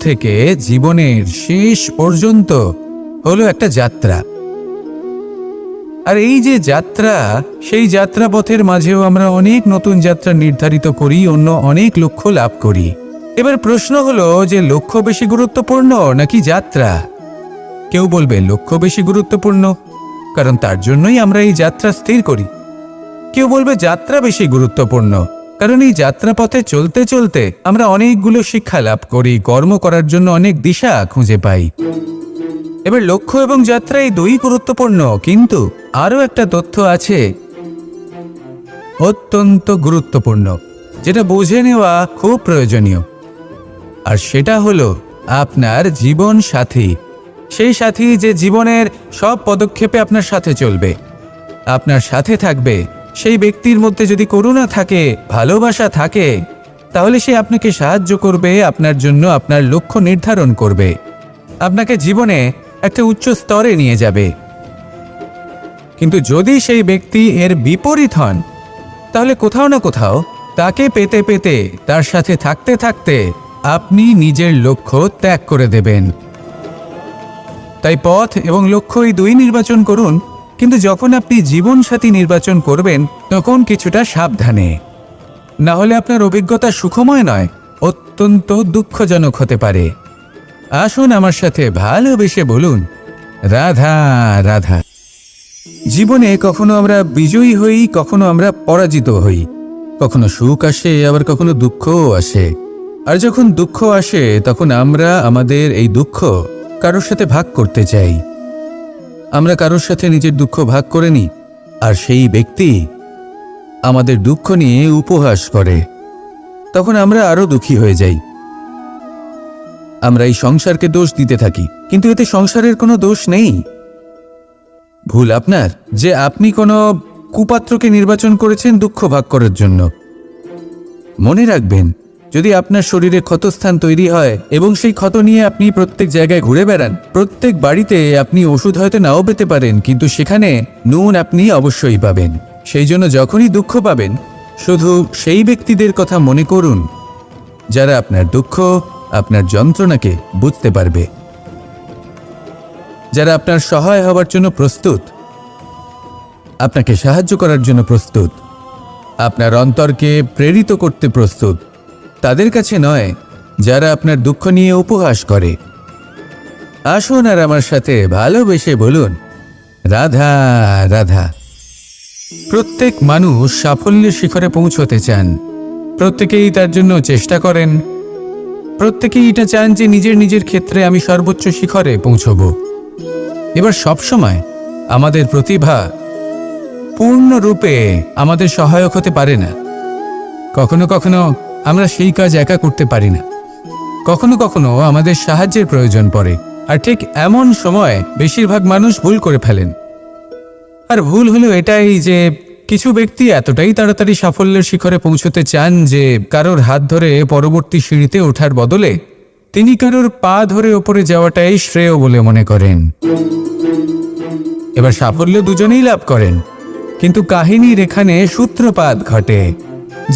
থেকে জীবনের শেষ পর্যন্ত হলো একটা যাত্রা। আর এই যে যাত্রা, সেই যাত্রা পথের মাঝেও আমরা অনেক নতুন যাত্রা নির্ধারিত করি, অন্য অনেক লক্ষ্য লাভ করি। এবার প্রশ্ন হলো যে লক্ষ্য বেশি গুরুত্বপূর্ণ নাকি যাত্রা? কেউ বলবে লক্ষ্য বেশি গুরুত্বপূর্ণ, কারণ তার জন্যই আমরা এই যাত্রা স্থির করি। কেউ বলবে যাত্রা বেশি গুরুত্বপূর্ণ, কারণ এই যাত্রা পথে চলতে চলতে আমরা অনেকগুলো শিক্ষা লাভ করি, কর্ম করার জন্য অনেক দিশা খুঁজে পাই। এবার লক্ষ্য এবং যাত্রা এই দুই গুরুত্বপূর্ণ, কিন্তু আরও একটা তথ্য আছে অত্যন্ত গুরুত্বপূর্ণ, যেটা বুঝে নেওয়া খুব প্রয়োজনীয়। আর সেটা হলো আপনার জীবন সাথী। সেই সাথী যে জীবনের সব পদক্ষেপে আপনার সাথে চলবে, আপনার সাথে থাকবে। সেই ব্যক্তির মধ্যে যদি করুণা থাকে, ভালোবাসা থাকে, তাহলে সে আপনাকে সাহায্য করবে, আপনার জন্য আপনার লক্ষ্য নির্ধারণ করবে, আপনাকে জীবনে একটা উচ্চ স্তরে নিয়ে যাবে। কিন্তু যদি সেই ব্যক্তি এর বিপরীত হন, তাহলে কোথাও না কোথাও তাকে পেতে পেতে, তার সাথে থাকতে থাকতে আপনি নিজের লক্ষ্য ত্যাগ করে দেবেন। তাই পথ এবং লক্ষ্য এই দুই নির্বাচন করুন, কিন্তু যখন আপনি জীবনসাথী নির্বাচন করবেন তখন কিছুটা সাবধানে, না হলে আপনার অভিজ্ঞতা সুখময় নয়, অত্যন্ত দুঃখজনক হতে পারে। আসুন আমার সাথে ভালোবেসে বলুন, রাধা রাধা। জীবনে কখনো আমরা বিজয়ী হই, কখনো আমরা পরাজিত হই, কখনো সুখ আসে, আবার কখনো দুঃখও আসে। আর যখন দুঃখ আসে তখন আমরা আমাদের এই দুঃখ কারোর সাথে ভাগ করতে চাই। আমরা কারোর সাথে নিজের দুঃখ ভাগ করে নিই, আর সেই ব্যক্তি আমাদের দুঃখ নিয়ে উপহাস করে। তখন আমরা আরো দুঃখী হয়ে যাই। আমরা এই সংসারকে দোষ দিতে থাকি, কিন্তু এতে সংসারের কোনো দোষ নেই। ভুল আপনার যে আপনি কোনো কুপাত্রকে নির্বাচন করেছেন দুঃখ ভাগ করার জন্য। মনে রাখবেন, যদি আপনার শরীরে ক্ষতস্থান তৈরি হয় এবং সেই ক্ষত নিয়ে আপনি প্রত্যেক জায়গায় ঘুরে বেড়ান, প্রত্যেক বাড়িতে আপনি ওষুধ হয়তো নাও পেতে পারেন, কিন্তু সেখানে নুন আপনি অবশ্যই পাবেন। সেই জন্য যখনই দুঃখ পাবেন, শুধু সেই ব্যক্তিদের কথা মনে করুন যারা আপনার দুঃখ, আপনার যন্ত্রণাকে বুঝতে পারবে, যারা আপনার সহায় হবার জন্য প্রস্তুত, আপনাকে সাহায্য করার জন্য প্রস্তুত, আপনার অন্তরকে প্রেরিত করতে প্রস্তুত। তাদের কাছে নয় যারা আপনার দুঃখ নিয়ে উপহাস করে। আসুন আর আমার সাথে ভালোবেসে বলুন, রাধা রাধা। প্রত্যেক মানুষ সাফল্যের শিখরে পৌঁছতে চান, প্রত্যেকেই তার জন্য চেষ্টা করেন, প্রত্যেকেই এটা চান যে নিজের নিজের ক্ষেত্রে আমি সর্বোচ্চ শিখরে পৌঁছব। এবার সবসময় আমাদের প্রতিভা পূর্ণরূপে আমাদের সহায়ক হতে পারে না। কখনো কখনো আমরা সেই কাজ একা করতে পারি না, কখনো কখনো আমাদের সাহায্যের প্রয়োজন পড়ে। আর ঠিক এমন সময় বেশিরভাগ মানুষ ভুল করে ফেলেন। আর ভুল হলো এটাই যে কিছু ব্যক্তি এতটাই তাড়াতাড়ি সাফল্যের শিখরে পৌঁছতে চান যে কারোর হাত ধরে পরবর্তী সিঁড়িতে ওঠার বদলে তিনি কারোর পা ধরে ওপরে যাওয়াটাই শ্রেয় বলে মনে করেন। এবার সাফল্য দুজনেই লাভ করেন, কিন্তু কাহিনীর এখানে সূত্রপাত ঘটে।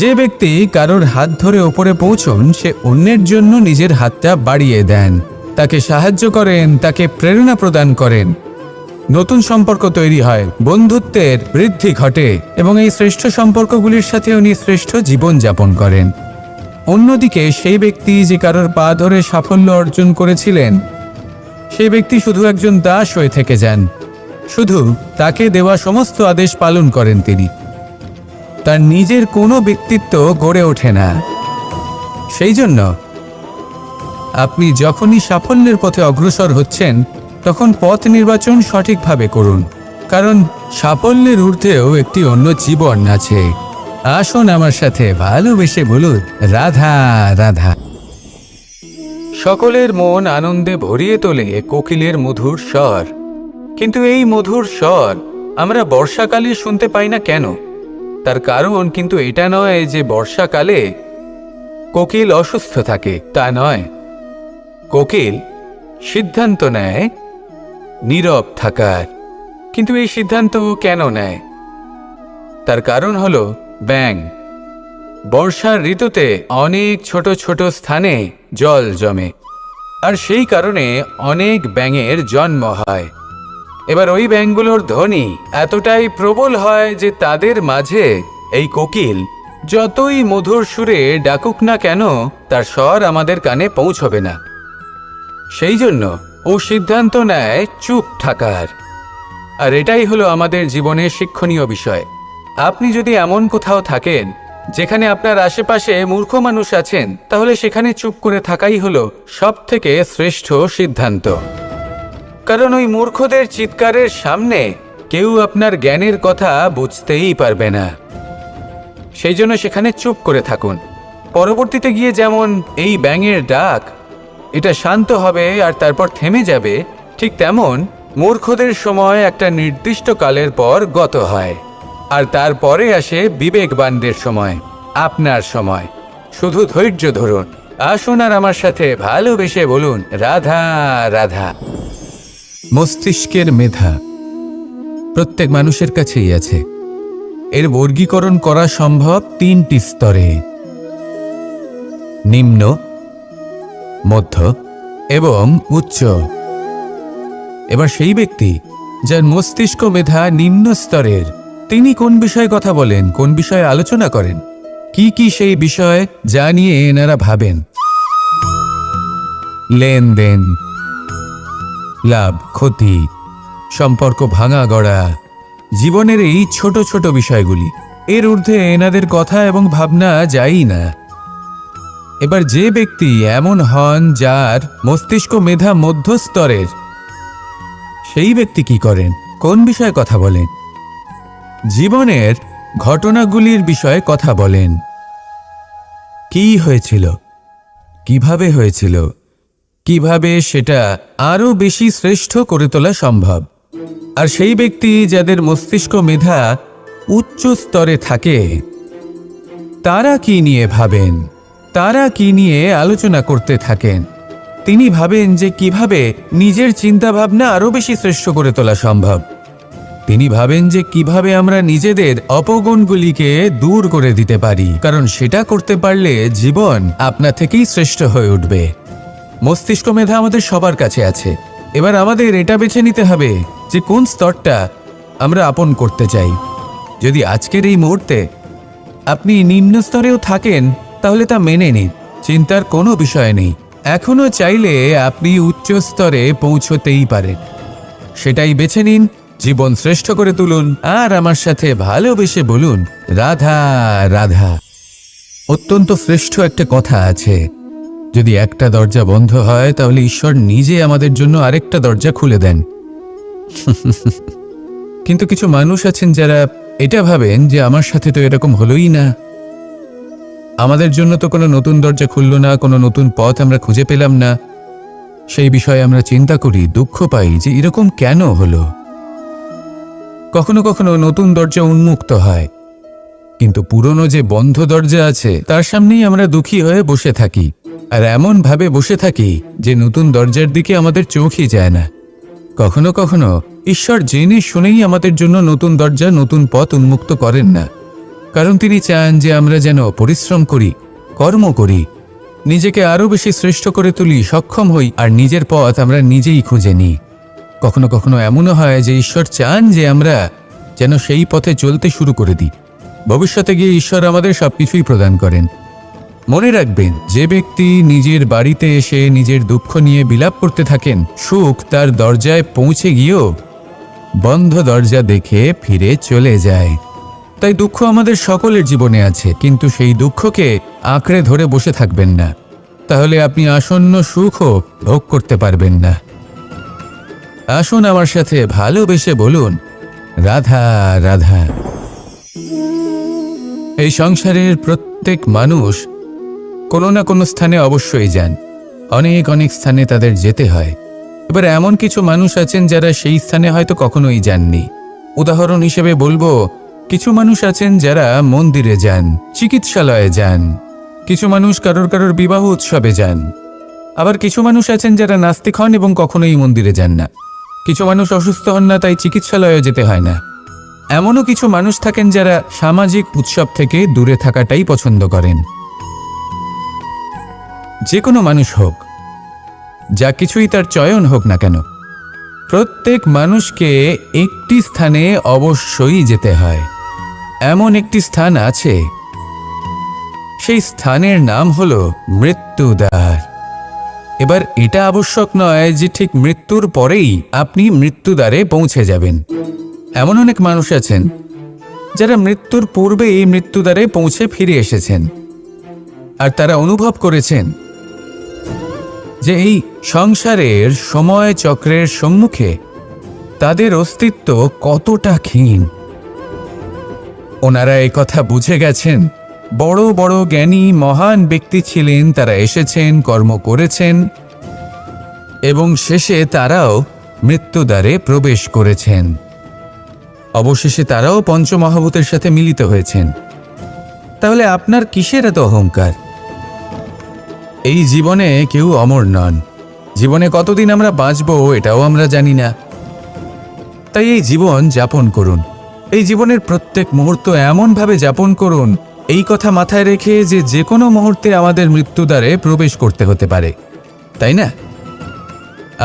যে ব্যক্তি কারোর হাত ধরে ওপরে পৌঁছন, সে অন্যের জন্য নিজের হাতটা বাড়িয়ে দেন, তাকে সাহায্য করেন, তাকে প্রেরণা প্রদান করেন। নতুন সম্পর্ক তৈরি হয়, বন্ধুত্বের বৃদ্ধি ঘটে, এবং এই শ্রেষ্ঠ সম্পর্কগুলির সাথে উনি শ্রেষ্ঠ জীবন যাপন করেন। অন্যদিকে সেই ব্যক্তি যে কারোর পা ধরে সাফল্য অর্জন করেছিলেন, সেই ব্যক্তি শুধু একজন দাস হয়ে থেকে যান। শুধু তাকে দেওয়া সমস্ত আদেশ পালন করেন তিনি, তার নিজের কোনো ব্যক্তিত্ব গড়ে ওঠে না। সেই জন্য আপনি যখনই সাফল্যের পথে অগ্রসর হচ্ছেন, তখন পথ নির্বাচন সঠিকভাবে করুন, কারণ সাফল্যের ঊর্ধ্বেও একটি অন্য জীবন আছে। আসুন আমার সাথে ভালোবেসে বলুন, রাধা রাধা। সকলের মন আনন্দে ভরিয়ে তোলে কোকিলের মধুর স্বর, কিন্তু এই মধুর স্বর আমরা বর্ষাকালে শুনতে পাই না কেন? তার কারণ কিন্তু এটা নয় যে বর্ষাকালে কোকিল অসুস্থ থাকে, তা নয়। কোকিল সিদ্ধান্ত নেয় নীরব থাকার, কিন্তু এই সিদ্ধান্ত কেন নেয়? তার কারণ হলো ব্যাঙ। বর্ষার ঋতুতে অনেক ছোট ছোট স্থানে জল জমে, আর সেই কারণে অনেক ব্যাঙের জন্ম হয়। এবার ওই ব্যাঙগুলোর ধ্বনি এতটাই প্রবল হয় যে তাদের মাঝে এই কোকিল যতই মধুর সুরে ডাকুক না কেন তার স্বর আমাদের কানে পৌঁছবে না। সেই জন্য ও সিদ্ধান্ত নেয় চুপ থাকার। আর এটাই হলো আমাদের জীবনের শিক্ষণীয় বিষয়। আপনি যদি এমন কোথাও থাকেন যেখানে আপনার আশেপাশে মূর্খ মানুষ আছেন, তাহলে সেখানে চুপ করে থাকাই হলো সবথেকে শ্রেষ্ঠ সিদ্ধান্ত। কারণ ওই মূর্খদের চিৎকারের সামনে কেউ আপনার জ্ঞানের কথা বুঝতেই পারবে না। সেই জন্য সেখানে চুপ করে থাকুন। পরবর্তীতে গিয়ে যেমন এই ব্যাঙের ডাক এটা শান্ত হবে আর তারপর থেমে যাবে, ঠিক তেমন মূর্খদের সময় একটা নির্দিষ্ট কালের পর গত হয়। আর তারপরে আসে বিবেকবানদের সময়, আপনার সময়। শুধু ধৈর্য ধরুন। আসুন আর আমার সাথে ভালোবেসে বলুন, রাধা রাধা। মস্তিষ্কের মেধা প্রত্যেক মানুষের কাছেই আছে। এর বর্গীকরণ করা সম্ভব তিনটি স্তরে: নিম্ন, মধ্য এবং উচ্চ। এবার সেই ব্যক্তি যার মস্তিষ্ক মেধা নিম্ন স্তরের, তিনি কোন বিষয়ে কথা বলেন, কোন বিষয়ে আলোচনা করেন, কি কি সেই বিষয় যা নিয়ে এনারা ভাবেন? লেনদেন, লাভ ক্ষতি, সম্পর্ক ভাঙা গড়া, জীবনের এই ছোট ছোট বিষয়গুলি। এর ঊর্ধ্বে এনাদের কথা এবং ভাবনা যায়ই না। এবার যে ব্যক্তি এমন হন যার মস্তিষ্ক মেধা মধ্যস্তরের, সেই ব্যক্তি কি করেন, কোন বিষয়ে কথা বলেন? জীবনের ঘটনাগুলির বিষয়ে কথা বলেন। কি হয়েছিল, কিভাবে হয়েছিল, কিভাবে সেটা আরো বেশি শ্রেষ্ঠ করে তোলা সম্ভব। আর সেই ব্যক্তি যাদের মস্তিষ্ক মেধা উচ্চ স্তরে থাকে, তারা কি নিয়ে ভাবেন, তারা কি নিয়ে আলোচনা করতে থাকেন? তিনি ভাবেন যে কিভাবে নিজের চিন্তাভাবনা আরো বেশি শ্রেষ্ঠ করে তোলা সম্ভব। তিনি ভাবেন যে কিভাবে আমরা নিজেদের অপগুণগুলিকে দূর করে দিতে পারি, কারণ সেটা করতে পারলে জীবন আপনা থেকেই শ্রেষ্ঠ হয়ে উঠবে। মস্তিষ্ক মেধা আমাদের সবার কাছে আছে। এবার আমাদের এটা বেছে নিতে হবে যে কোন স্তরটা আমরা আপন করতে চাই। যদি আজকের এই মুহূর্তে আপনি নিম্ন স্তরেও থাকেন, তাহলে তা মেনে নিন, চিন্তার কোনো বিষয় নেই। এখনো চাইলে আপনি উচ্চ স্তরে পৌঁছতেই পারেন। সেটাই বেছে নিন, জীবন শ্রেষ্ঠ করে তুলুন আর আমার সাথে ভালোবেসে বলুন, রাধা রাধা। অত্যন্ত শ্রেষ্ঠ একটা কথা আছে, যদি একটা দরজা বন্ধ হয় তাহলে ঈশ্বর নিজে আমাদের জন্য আরেকটা দরজা খুলে দেন। কিন্তু কিছু মানুষ আছেন যারা এটা ভাবেন যে আমার সাথে তো এরকম হলোই না, আমাদের জন্য তো কোনো নতুন দরজা খুলল না, কোনো নতুন পথ আমরা খুঁজে পেলাম না। সেই বিষয়ে আমরা চিন্তা করি, দুঃখ পাই যে এরকম কেন হলো। কখনো কখনো নতুন দরজা উন্মুক্ত হয়, কিন্তু পুরনো যে বন্ধ দরজা আছে তার সামনেই আমরা দুঃখী হয়ে বসে থাকি। আর এমন ভাবে বসে থাকি যে নতুন দরজার দিকে আমাদের চোখই যায় না। কখনো কখনো ঈশ্বর জেনে শুনেই আমাদের জন্য নতুন দরজা, নতুন পথ উন্মুক্ত করেন না, কারণ তিনি চান যে আমরা যেন পরিশ্রম করি, কর্ম করি, নিজেকে আরো বেশি শ্রেষ্ঠ করে তুলি, সক্ষম হই, আর নিজের পথ আমরা নিজেই খুঁজে নিই। কখনো কখনো এমনও হয় যে ঈশ্বর চান যে আমরা যেন সেই পথে চলতে শুরু করে দিই। ভবিষ্যতে গিয়ে ঈশ্বর আমাদের সবকিছুই প্রদান করেন। মনে রাখবেন, যে ব্যক্তি নিজের বাড়িতে এসে নিজের দুঃখ নিয়ে বিলাপ করতে থাকেন, সুখ তার দরজায় পৌঁছে গিয়েও বন্ধ দরজা দেখে ফিরে চলে যায়। তাই দুঃখ আমাদের সকলের জীবনে আছে, কিন্তু সেই দুঃখকে আঁকড়ে ধরে বসে থাকবেন না, তাহলে আপনি আসন্ন সুখও ভোগ করতে পারবেন না। আসুন আমার সাথে ভালোবেসে বলুন, রাধা রাধা। এই সংসারের প্রত্যেক মানুষ কোনো না কোনো স্থানে অবশ্যই যান, অনেক অনেক স্থানে তাদের যেতে হয়। এবার এমন কিছু মানুষ আছেন যারা সেই স্থানে হয়তো কখনোই যাননি। উদাহরণ হিসেবে বলবো, কিছু মানুষ আছেন যারা মন্দিরে যান, চিকিৎসালয়ে যান, কিছু মানুষ কারোর কারোর বিবাহ উৎসবে যান, আবার কিছু মানুষ আছেন যারা নাস্তিক হন এবং কখনোই মন্দিরে যান না। কিছু মানুষ অসুস্থ হন না, তাই চিকিৎসালয়ে যেতে হয় না। এমনও কিছু মানুষ থাকেন যারা সামাজিক উৎসব থেকে দূরে থাকাটাই পছন্দ করেন। যে কোনো মানুষ হোক, যা কিছুই তার চয়ন হোক না কেন, প্রত্যেক মানুষকে একটি স্থানে অবশ্যই যেতে হয়। এমন একটি স্থান আছে, সেই স্থানের নাম হলো মৃত্যুদ্বার। এবার এটা আবশ্যক নয় যে ঠিক মৃত্যুর পরেই আপনি মৃত্যুদ্বারে পৌঁছে যাবেন। এমন অনেক মানুষ আছেন যারা মৃত্যুর পূর্বেই মৃত্যুদ্বারে পৌঁছে ফিরে এসেছেন, আর তারা অনুভব করেছেন যে এই সংসারের সময় চক্রের সম্মুখে তাদের অস্তিত্ব কতটা ক্ষীণ। ওনারা এই কথা বুঝে গেছেন। বড় বড় জ্ঞানী মহান ব্যক্তি ছিলেন, তারা এসেছেন, কর্ম করেছেন এবং শেষে তারাও মৃত্যুদ্বারে প্রবেশ করেছেন। অবশেষে তারাও পঞ্চমহাভূতের সাথে মিলিত হয়েছেন। তাহলে আপনার কিসের এত অহংকার? এই জীবনে কেউ অমর নন। জীবনে কতদিন আমরা বাঁচব এটাও আমরা জানি না। তাই এই জীবন যাপন করুন। এই জীবনের প্রত্যেক মুহূর্ত এমনভাবে যাপন করুন, এই কথা মাথায় রেখে যে কোনো মুহূর্তে আমাদের মৃত্যুদ্বারে প্রবেশ করতে হতে পারে, তাই না?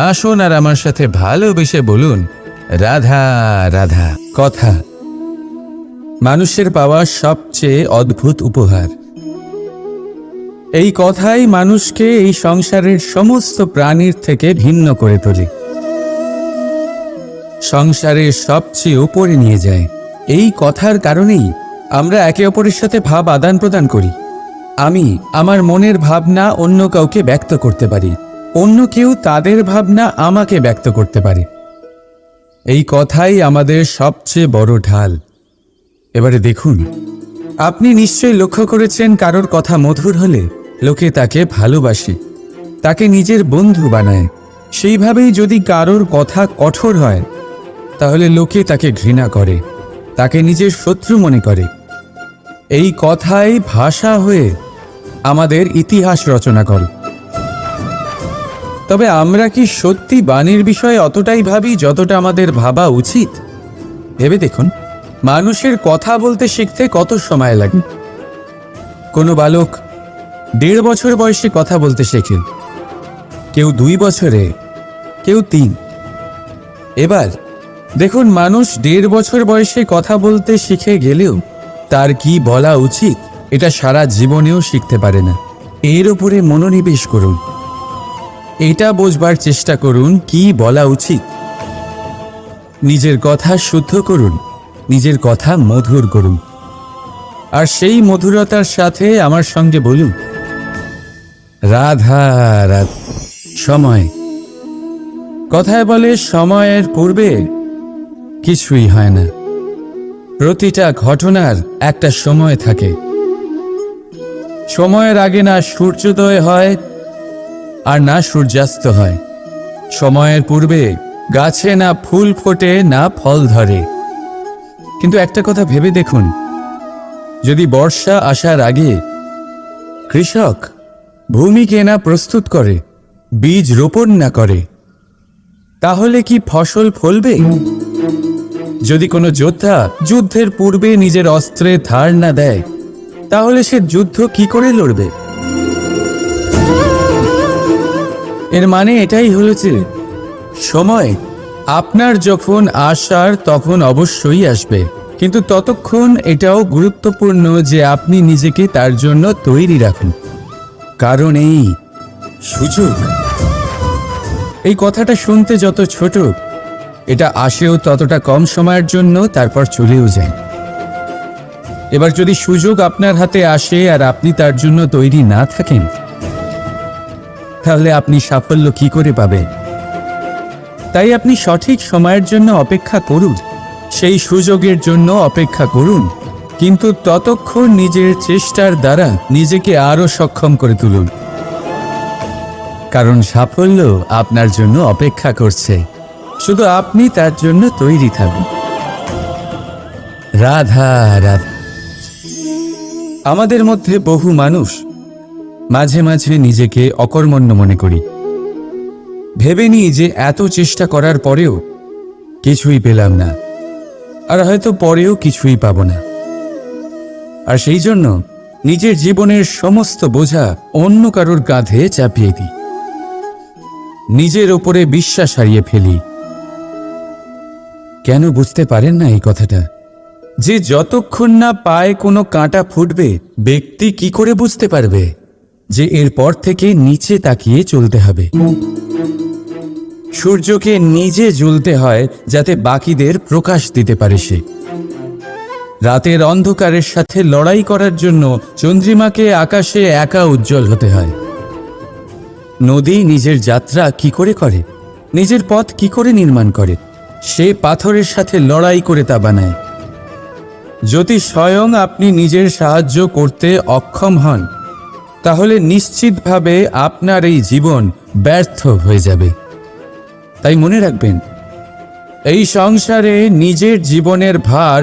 আসুন আর আমার সাথে ভালোবেসে বলুন, রাধা রাধা। কথা মানুষের পাওয়া সবচেয়ে অদ্ভুত উপহার। এই কথাই মানুষকে এই সংসারের সমস্ত প্রাণীর থেকে ভিন্ন করে তোলে, সংসারের সবচেয়ে উপরে নিয়ে যায়। এই কথার কারণেই আমরা একে অপরের সাথে ভাব আদান প্রদান করি। আমি আমার মনের ভাবনা অন্য কাউকে ব্যক্ত করতে পারি, অন্য কেউ তাদের ভাবনা আমাকে ব্যক্ত করতে পারে। এই কথাই আমাদের সবচেয়ে বড় ঢাল। এবারে দেখুন, আপনি নিশ্চয়ই লক্ষ্য করেছেন কারোর কথা মধুর হলে লোকে তাকে ভালোবাসে, তাকে নিজের বন্ধু বানায়। সেইভাবেই যদি কারোর কথা কঠোর হয় তাহলে লোকে তাকে ঘৃণা করে, তাকে নিজের শত্রু মনে করে। এই কথাই ভাষা হয়ে আমাদের ইতিহাস রচনা করে। তবে আমরা কি সত্যি বাণীর বিষয়ে অতটাই ভাবি যতটা আমাদের ভাবা উচিত? ভেবে দেখুন, মানুষের কথা বলতে শিখতে কত সময় লাগে। কোনো বালক 1.5 বছর বয়সে কথা বলতে শেখে, কেউ 2 বছরে, কেউ 3। এবার দেখুন, মানুষ 1.5 বছর বয়সে কথা বলতে শিখে গেলেও তার কি বলা উচিত এটা সারা জীবনেও শিখতে পারে না। এর উপরে মনোনিবেশ করুন, এটা বোঝবার চেষ্টা করুন কি বলা উচিত। নিজের কথা শুদ্ধ করুন, নিজের কথা মধুর করুন, আর সেই মধুরতার সাথে আমার সঙ্গে বলুন, রাধা রাধা। সময়, কথায় বলে সময়ের পূর্বে কিছুই হয় না। প্রতিটা ঘটনার একটা সময় থাকে। সময়ের আগে না সূর্যোদয় হয় আর না সূর্যাস্ত হয়। সময়ের পূর্বে গাছে না ফুল ফোটে না ফল ধরে। কিন্তু একটা কথা ভেবে দেখুন, যদি বর্ষা আসার আগে কৃষক ভূমিকে না প্রস্তুত করে, বীজ রোপণ না করে, তাহলে কি ফসল ফলবে? যদি কোনো যোদ্ধা যুদ্ধের পূর্বে নিজের অস্ত্রে ধার না দেয়, তাহলে সে যুদ্ধ কি করে লড়বে? এর মানে এটাই হলো যে সময় আপনার যখন আসার তখন অবশ্যই আসবে, কিন্তু ততক্ষণ এটাও গুরুত্বপূর্ণ যে আপনি নিজেকে তার জন্য তৈরি রাখুন। কারণ এই সুযোগ, এই কথাটা শুনতে যত ছোট, এটা আসেও ততটা কম সময়ের জন্য, তারপর চলেও যায়। এবার যদি সুযোগ আপনার হাতে আসে আর আপনি তার জন্য তৈরি না থাকেন, তাহলে আপনি সাফল্য কি করে পাবেন? তাই আপনি সঠিক সময়ের জন্য অপেক্ষা করুন, সেই সুযোগের জন্য অপেক্ষা করুন, কিন্তু ততক্ষণ নিজের চেষ্টার দ্বারা নিজেকে আরো সক্ষম করে তুলুন, কারণ সাফল্য আপনার জন্য অপেক্ষা করছে। শুধু আপনি তার জন্য তৈরি থাকুন। রাধা রাধা। আমাদের মধ্যে বহু মানুষ মাঝে মাঝে নিজেকে অকর্মণ্য মনে করি, ভেবে নিই যে এত চেষ্টা করার পরেও কিছুই পেলাম না, আর হয়তো পরেও কিছুই পাব না, আর সেই জন্য নিজের জীবনের সমস্ত বোঝা অন্য কারোর কাঁধে চাপিয়ে দিই। নিজের ওপরে বিশ্বাস হারিয়ে ফেলি। কেন বুঝতে পারেন না এই কথাটা? যে যতক্ষণ না পায়ে কোনো কাঁটা ফুটবে, ব্যক্তি কি করে বুঝতে পারবে যে এরপর থেকে নিচে তাকিয়ে চলতে হবে? সূর্যকে নিজে জ্বলতে হয় যাতে বাকিদের প্রকাশ দিতে পারে সে। রাতের অন্ধকারের সাথে লড়াই করার জন্য চন্দ্রিমাকে আকাশে একা উজ্জ্বল হতে হয়। নদী নিজের যাত্রা কি করে করে, নিজের পথ কি করে নির্মাণ করে? সে পাথরের সাথে লড়াই করে তা বানায়। যদি স্বয়ং আপনি নিজের সাহায্য করতে অক্ষম হন, তাহলে নিশ্চিতভাবে আপনার এই জীবন ব্যর্থ হয়ে যাবে। তাই মনে রাখবেন, এই সংসারে নিজের জীবনের ভার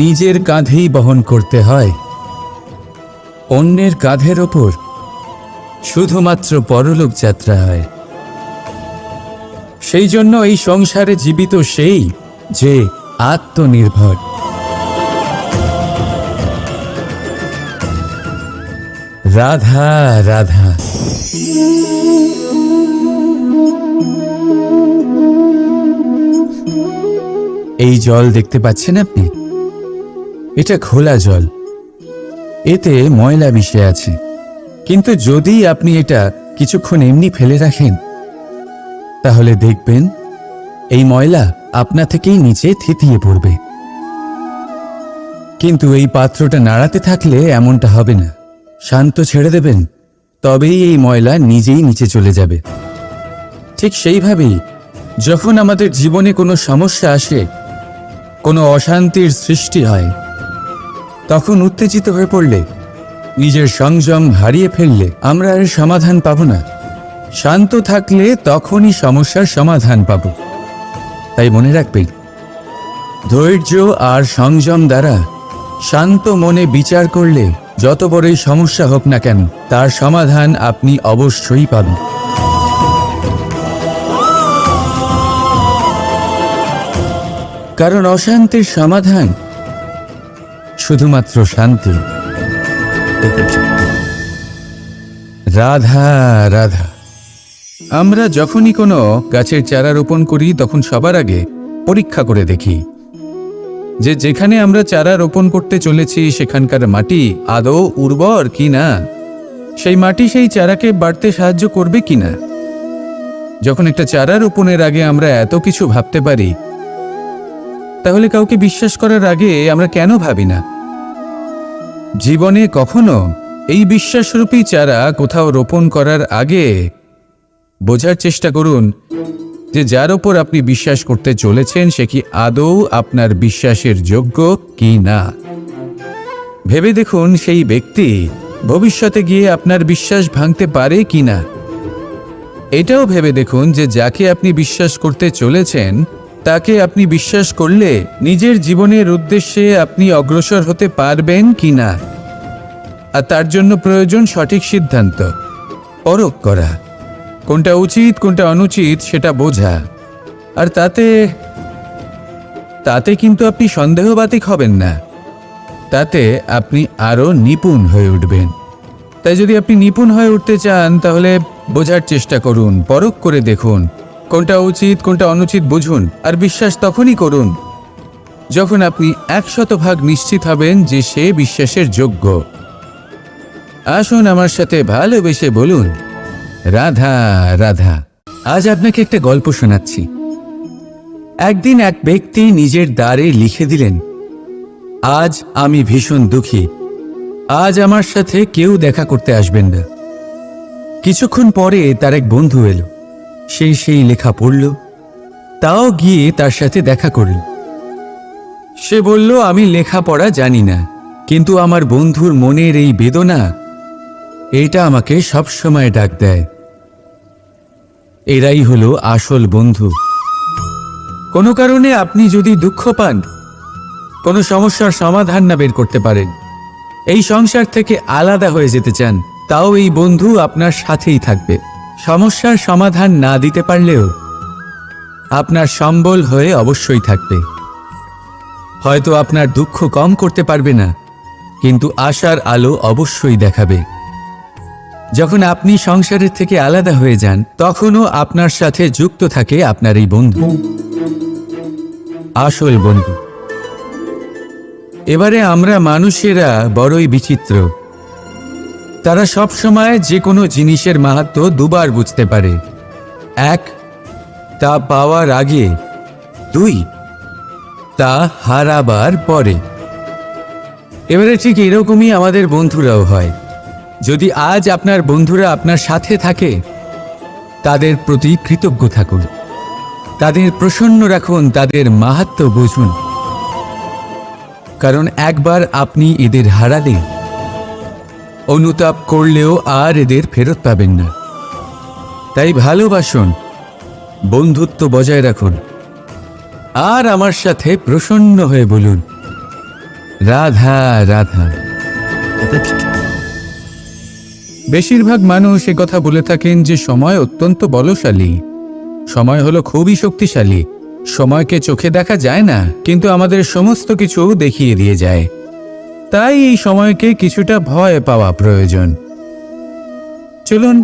নিজের কাঁধেই বহন করতে হয়। অন্যের কাঁধের ওপর শুধুমাত্র পরলোক যাত্রা হয়। সেই জন্য এই সংসারে জীবিত সেই যে আত্মনির্ভর। রাধা রাধা। এই জল দেখতে পাচ্ছেন আপনি? এটা খোলা জল, এতে ময়লা মিশে আছে। কিন্তু যদি আপনি এটা কিছুক্ষণ এমনি ফেলে রাখেন, তাহলে দেখবেন এই ময়লা আপনা থেকেই নিচে থিতিয়ে পড়বে। কিন্তু এই পাত্রটা নাড়াতে থাকলে এমনটা হবে না। শান্ত ছেড়ে দেবেন, তবেই এই ময়লা নিজেই নিচে চলে যাবে। ঠিক সেইভাবেই যখন আমাদের জীবনে কোনো সমস্যা আসে, কোনো অশান্তির সৃষ্টি হয়, তখন উত্তেজিত হয়ে পড়লে, নিজের সংযম হারিয়ে ফেললে আমরা এর সমাধান পাব না। শান্ত থাকলে তখনই সমস্যার সমাধান পাব। তাই মনে রাখবেন, ধৈর্য আর সংযম দ্বারা শান্ত মনে বিচার করলে যত বড়ই সমস্যা হোক না কেন, তার সমাধান আপনি অবশ্যই পাবেন। কারণ অশান্তির সমাধান শুধুমাত্র শান্তি। রাধা রাধা। আমরা যখনই কোনো গাছের চারা রোপণ করি, তখন সবার আগে পরীক্ষা করে দেখি যে যেখানে আমরা চারা রোপণ করতে চলেছি সেখানকার মাটি আদৌ উর্বর কি না, সেই মাটি সেই চারাকে বাড়তে সাহায্য করবে কিনা। যখন একটা চারা রোপণের আগে আমরা এত কিছু ভাবতে পারি, তাহলে কাউকে বিশ্বাস করার আগে আমরা কেন ভাবি না? জীবনে কখনো এই বিশ্বাসরূপী চারা কোথাও রোপণ করার আগে বোঝার চেষ্টা করুন যে যার ওপর আপনি বিশ্বাস করতে চলেছেন সে কি আদৌ আপনার বিশ্বাসের যোগ্য কি না। ভেবে দেখুন সেই ব্যক্তি ভবিষ্যতে গিয়ে আপনার বিশ্বাস ভাঙতে পারে কি না। এটাও ভেবে দেখুন যে যাকে আপনি বিশ্বাস করতে চলেছেন তাকে আপনি বিশ্বাস করলে নিজের জীবনের উদ্দেশ্যে আপনি অগ্রসর হতে পারবেন কি না। আর তার জন্য প্রয়োজন সঠিক সিদ্ধান্ত, পরখ করা, কোনটা উচিত কোনটা অনুচিত সেটা বোঝা। আর তাতে কিন্তু আপনি সন্দেহবাতিক হবেন না, তাতে আপনি আরো নিপুণ হয়ে উঠবেন। তাই যদি আপনি নিপুণ হয়ে উঠতে চান, তাহলে বোঝার চেষ্টা করুন, পরখ করে দেখুন, কোনটা উচিত কোনটা অনুচিত বুঝুন। আর বিশ্বাস তখনই করুন যখন আপনি 100% নিশ্চিত হবেন যে সে বিশ্বাসের যোগ্য। আসুন আমার সাথে ভালোবেসে বলুন, রাধা রাধা। আজ আপনাকে একটা গল্প শোনাচ্ছি। একদিন এক ব্যক্তি নিজের দ্বারে লিখে দিলেন, আজ আমি ভীষণ দুঃখী, আজ আমার সাথে কেউ দেখা করতে আসবেন না। কিছুক্ষণ পরে তার এক বন্ধু এলো, সে সেই লেখা পড়ল, তাও গিয়ে তার সাথে দেখা করল। সে বলল, আমি লেখাপড়া জানি না, কিন্তু আমার বন্ধুর মনের এই বেদনা, এটা আমাকে সবসময় ডাক দেয়। এরাই হলো আসল বন্ধু। কোনো কারণে আপনি যদি দুঃখ পান, কোনো সমস্যার সমাধান না বের করতে পারেন, এই সংসার থেকে আলাদা হয়ে যেতে চান, তাও এই বন্ধু আপনার সাথেই থাকবে। সমস্যার সমাধান না দিতে পারলেও আপনার সম্বল হয়ে অবশ্যই থাকবে। হয়তো আপনার দুঃখ কম করতে পারবে না, কিন্তু আশার আলো অবশ্যই দেখাবে। যখন আপনি সংসারের থেকে আলাদা হয়ে যান, তখনও আপনার সাথে যুক্ত থাকে আপনার এই বন্ধু, আসল বন্ধু। এবারে আমরা মানুষেরা বড়ই বিচিত্র। তারা সব সময় যে কোনো জিনিসের মাহাত্ম্য দুবার বুঝতে পারে। এক, তা পাওয়ার আগে। দুই, তা হারাবার পরে। এবারে ঠিক এরকমই আমাদের বন্ধুরাও হয়। যদি আজ আপনার বন্ধুরা আপনার সাথে থাকে, তাদের প্রতি কৃতজ্ঞ থাকুন, তাদের প্রসন্ন রাখুন, তাদের মাহাত্ম্য বুঝুন। কারণ একবার আপনি এদের হারালে অনুতাপ করলেও আর এদের ফেরত পাবেন না। তাই ভালোবাসুন, বন্ধুত্ব বজায় রাখুন, আর আমার সাথে প্রসন্ন হয়ে বলুন, রাধা রাধা। বেশিরভাগ মানুষ এ কথা বলে থাকেন যে সময় অত্যন্ত বলশালী, সময় হলো খুবই শক্তিশালী। সময়কে চোখে দেখা যায় না, কিন্তু আমাদের সমস্ত কিছু দেখিয়ে দিয়ে যায়। তাই এই সময়কে কিছুটা ভয় পাওয়া প্রয়োজন। চলুন,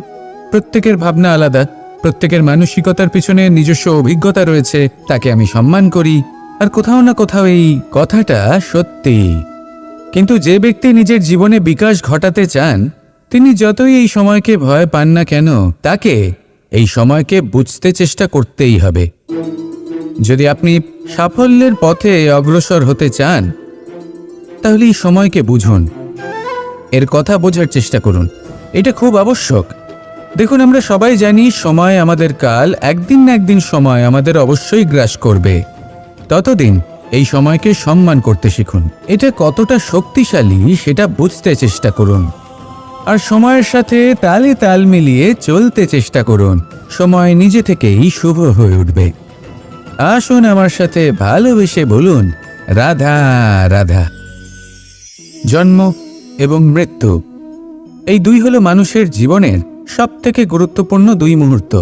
প্রত্যেকের ভাবনা আলাদা, প্রত্যেকের মানসিকতার পিছনে নিজস্ব অভিজ্ঞতা রয়েছে, তাকে আমি সম্মান করি। আর কোথাও না কোথাও এই কথাটা সত্যি। কিন্তু যে ব্যক্তি নিজের জীবনে বিকাশ ঘটাতে চান, তিনি যতই এই সময়কে ভয় পান না কেন, তাকে এই সময়কে বুঝতে চেষ্টা করতেই হবে। যদি আপনি সাফল্যের পথে অগ্রসর হতে চান, তাহলে এই সময়কে বুঝুন, এর কথা বোঝার চেষ্টা করুন। এটা খুব আবশ্যক। দেখুন, আমরা সবাই জানি সময় আমাদের কাল, একদিন না একদিন সময় আমাদের অবশ্যই গ্রাস করবে। ততদিন এই সময়কে সম্মান করতে শিখুন। এটা কতটা শক্তিশালী সেটা বুঝতে চেষ্টা করুন, আর সময়ের সাথে তালে তাল মিলিয়ে চলতে চেষ্টা করুন। সময় নিজে থেকেই শুভ হয়ে উঠবে। আসুন আমার সাথে ভালোবেসে বলুন, রাধা রাধা। জন্ম এবং মৃত্যু, এই দুই হলো মানুষের জীবনের সবথেকে গুরুত্বপূর্ণ দুই মুহূর্ত।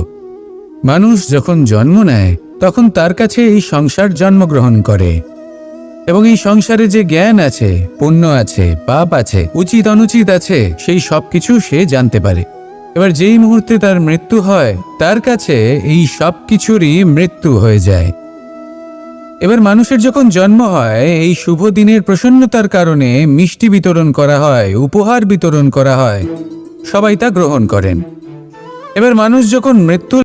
মানুষ যখন জন্ম নেয়, তখন তার কাছে এই সংসার জন্মগ্রহণ করে, এবং এই সংসারে যে জ্ঞান আছে, পুণ্য আছে, পাপ আছে, উচিত অনুচিত আছে, সেই সব কিছু সে জানতে পারে। এবার যেই মুহূর্তে তার মৃত্যু হয়, তার কাছে এই সব কিছুরই মৃত্যু হয়ে যায়। এবার মানুষের যখন জন্ম হয়, এই শুভ দিনের প্রসন্নতার কারণে মিষ্টি বিতরণ করা হয়, উপহার বিতরণ করা হয়, সবাই তা গ্রহণ করেন। এবার মানুষ যখন মৃত্যু